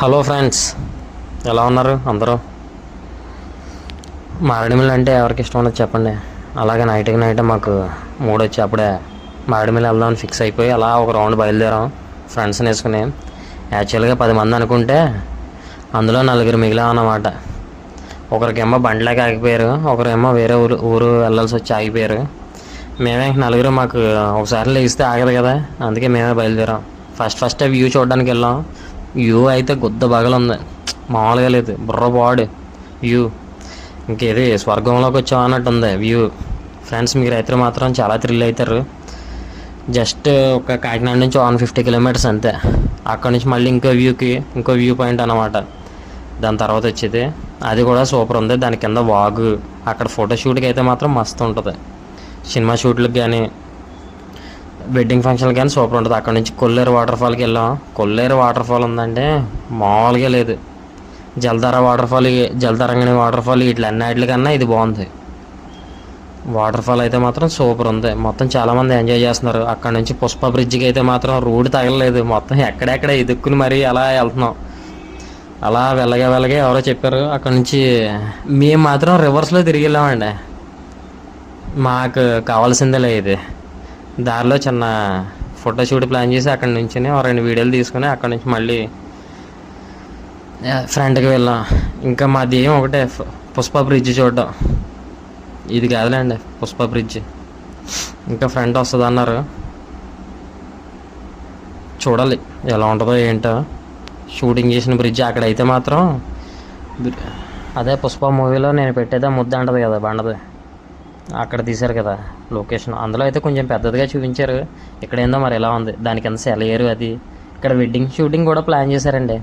Hello friends, ఎలా ఉన్నారు అందరూ? మారేడుమిల్లి అంటే ఎవరికి ఇష్టం ఉన్నది చెప్పండి. అలాగే నైట్కి నైట్ మాకు మూడు వచ్చి అప్పుడే మారేడుమిల్లి వెళ్దామని ఫిక్స్ అయిపోయి అలా ఒక రౌండ్ బయలుదేరాం ఫ్రెండ్స్ని వేసుకుని. యాక్చువల్గా 10 మంది అనుకుంటే అందులో 4 మిగిలాం అన్నమాట. ఒకరికేమో బండిలోకి ఆగిపోయారు, ఒకరేమో వేరే ఊరు వెళ్ళాల్సి వచ్చి ఆగిపోయారు. మేమే నలుగురు, మాకు ఒకసారి లేస్తే ఆగదు కదా, అందుకే మేమే బయలుదేరాం. ఫస్ట్ వ్యూ చూడడానికి వెళ్ళాం. వ్యూ అయితే గుద్ద బగలు ఉంది, మామూలుగా లేదు. బుర్రపాడు వ్యూ, ఇంకేది స్వర్గంలోకి వచ్చాం అన్నట్టు ఉంది వ్యూ. ఫ్రెండ్స్, మీరు అయితే మాత్రం చాలా థ్రిల్ అవుతారు. జస్ట్ ఒక కాకినాడ నుంచి 150 కిలోమీటర్స్ అంతే. అక్కడ నుంచి మళ్ళీ ఇంకో వ్యూ పాయింట్ అన్నమాట. దాని తర్వాత వచ్చేది అది కూడా సూపర్ ఉంది. దాని కింద వాగు, అక్కడ ఫోటోషూట్కి అయితే మాత్రం మస్తు ఉంటుంది. సినిమా షూట్లకు కానీ వెడ్డింగ్ ఫంక్షన్ కానీ సూపర్ ఉంటుంది. అక్కడ నుంచి కొల్లేరు వాటర్ ఫాల్కి వెళ్ళాం. కొల్లేరు వాటర్ ఫాల్ ఉందంటే మామూలుగా లేదు. జలతరంగిణి వాటర్ ఫాల్ వీటికన్నా ఇది బాగుంది. వాటర్ ఫాల్ అయితే మాత్రం సూపర్ ఉంది. మొత్తం చాలామంది ఎంజాయ్ చేస్తున్నారు. అక్కడ నుంచి పుష్ప బ్రిడ్జికి అయితే మాత్రం రోడ్డు తగలలేదు, మొత్తం ఎక్కడెక్కడ ఎదుక్కుని మరీ అలా వెళ్తున్నాం. అలా వెళ్ళగా ఎవరో చెప్పారు అక్కడ నుంచి. మేము మాత్రం రివర్స్లో తిరిగి వెళ్ళామండి. మాకు కావాల్సిందేలే ఇది. దారిలో చిన్న ఫోటోషూట్ ప్లాన్ చేసి అక్కడి నుంచి 2 వీడియోలు తీసుకుని అక్కడి నుంచి మళ్ళీ ఫ్రంట్కి వెళ్ళాం. ఇంకా మా ధ్యేయం ఒకటే, పుష్ప బ్రిడ్జ్ చూడడం. ఇది కాదులేండి పుష్ప బ్రిడ్జ్, ఇంకా ఫ్రంట్ వస్తుంది అన్నారు. చూడాలి ఎలా ఉంటుందో ఏంటో. షూటింగ్ చేసిన బ్రిడ్జ్ అక్కడైతే మాత్రం అదే పుష్ప మూవీలో నేను పెట్టేదా ముద్ద అంటది కదా బండది, అక్కడ తీశారు కదా లొకేషన్. అందులో అయితే కొంచెం పెద్దదిగా చూపించారు. ఇక్కడ ఏందో మరి ఎలా ఉంది, దానికి ఎంత సెలయేరు అది. ఇక్కడ వెడ్డింగ్ షూటింగ్ కూడా ప్లాన్ చేశారండి,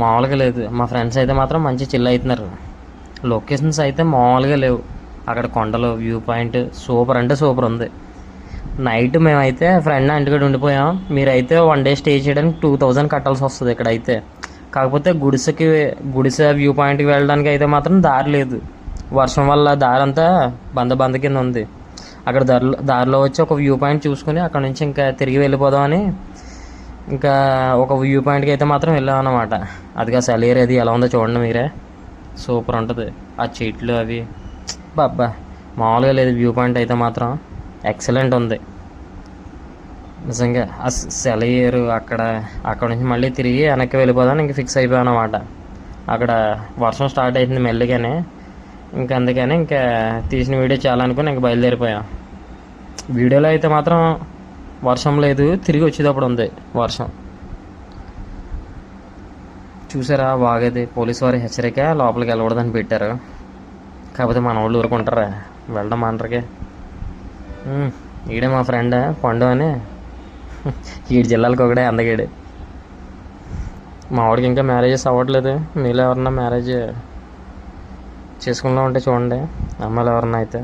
మామూలుగా లేదు. మా ఫ్రెండ్స్ అయితే మాత్రం మంచి చిల్ అవుతున్నారు. లొకేషన్స్ అయితే మామూలుగా లేవు. అక్కడ కొండలు, వ్యూ పాయింట్ సూపర్ అంటే సూపర్ ఉంది. నైట్ మేమైతే ఫ్రెండ్ ఇంటికాడ ఉండిపోయాం. మీరైతే 1 డే స్టే చేయడానికి 2000 కట్టాల్సి వస్తుంది ఇక్కడైతే. కాకపోతే గుడిసె వ్యూ పాయింట్కి వెళ్ళడానికి అయితే మాత్రం దారి లేదు. వర్షం వల్ల దారి అంతా బంద కింద ఉంది. అక్కడ దారిలో వచ్చి ఒక వ్యూ పాయింట్ చూసుకుని అక్కడ నుంచి ఇంకా తిరిగి వెళ్ళిపోదామని ఇంకా ఒక వ్యూ పాయింట్కి అయితే మాత్రం వెళ్ళామన్నమాట. అదిగా సెలయేరు అది ఎలా ఉందో చూడండి మీరే, సూపర్ ఉంటుంది. ఆ చెట్లు అవి బాబ్బా మామూలుగా లేదు. వ్యూ పాయింట్ అయితే మాత్రం ఎక్సలెంట్ ఉంది నిజంగా. ఆ సెలయేరు అక్కడ నుంచి మళ్ళీ తిరిగి వెనక్కి వెళ్ళిపోదామని ఇంక ఫిక్స్ అయిపోయాం అన్నమాట. అక్కడ వర్షం స్టార్ట్ అవుతుంది మెల్లిగానే, అందుకని ఇంకా తీసిన వీడియో చాలా అనుకుని ఇంక బయలుదేరిపోయాం. వీడియోలో అయితే మాత్రం వర్షం లేదు, తిరిగి వచ్చేటప్పుడు ఉంది వర్షం. చూసారా వాగేది, పోలీసు వారి హెచ్చరిక లోపలికి వెళ్ళకూడదని పెట్టారు. కాకపోతే మన వాళ్ళు ఊరుకుంటారా, వెళ్ళడం అనరికే. ఈడే మా ఫ్రెండ్ పండు అని, ఈడు జిల్లాలకు ఒకడే అందగాడు. మా వాడికి ఇంకా మ్యారేజెస్ అవ్వట్లేదు. మీలో ఎవరన్నా మ్యారేజ్ చేసుకుంటూ ఉంటే చూడండి, అమ్మాయిలు ఎవరన్నా అయితే.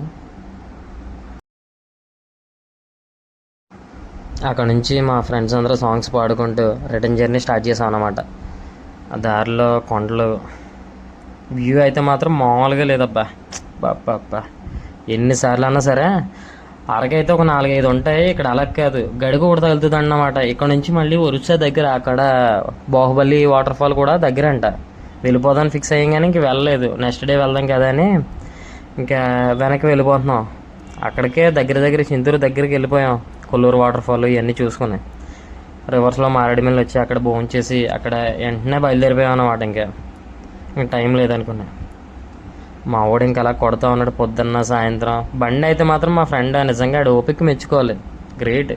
అక్కడ నుంచి మా ఫ్రెండ్స్ అందరూ సాంగ్స్ పాడుకుంటూ రిటర్న్ జర్నీ స్టార్ట్ చేసాం అన్నమాట. ఆ దారిలో కొండలు, వ్యూ అయితే మాత్రం మామూలుగా లేదబ్బా. బాబ్బా ఎన్నిసార్లు అన్నా సరే అరకైతే ఒక 4-5 ఉంటాయి. ఇక్కడ అలా కాదు, గడిక కూడా తగులుతుంది అన్నమాట. ఇక్కడ నుంచి మళ్ళీ ఒరిస్సా దగ్గర, అక్కడ బాహుబలి వాటర్ ఫాల్ కూడా దగ్గర అంట. వెళ్ళిపోదాన్ని ఫిక్స్ అయ్యాం కానీ ఇంక వెళ్ళలేదు. నెక్స్ట్ డే వెళ్దాం కదా అని ఇంకా వెనక్కి వెళ్ళిపోతున్నాం. అక్కడికే దగ్గర చింతూరు దగ్గరికి వెళ్ళిపోయాం. కొల్లూరు వాటర్ ఫాల్ ఇవన్నీ చూసుకుని రివర్స్లో మారేడుమిల్లి వచ్చి అక్కడ భోంచేసి అక్కడ వెంటనే బయలుదేరిపోయాం అన్నమాట. ఇంకా టైం లేదనుకున్నా. మా వాడు ఇంకా అలా కొడతా ఉన్నాడు పొద్దున్న సాయంత్రం. బండి అయితే మాత్రం మా ఫ్రెండ్ నిజంగా ఓపిక మెచ్చుకోవాలి, గ్రేట్.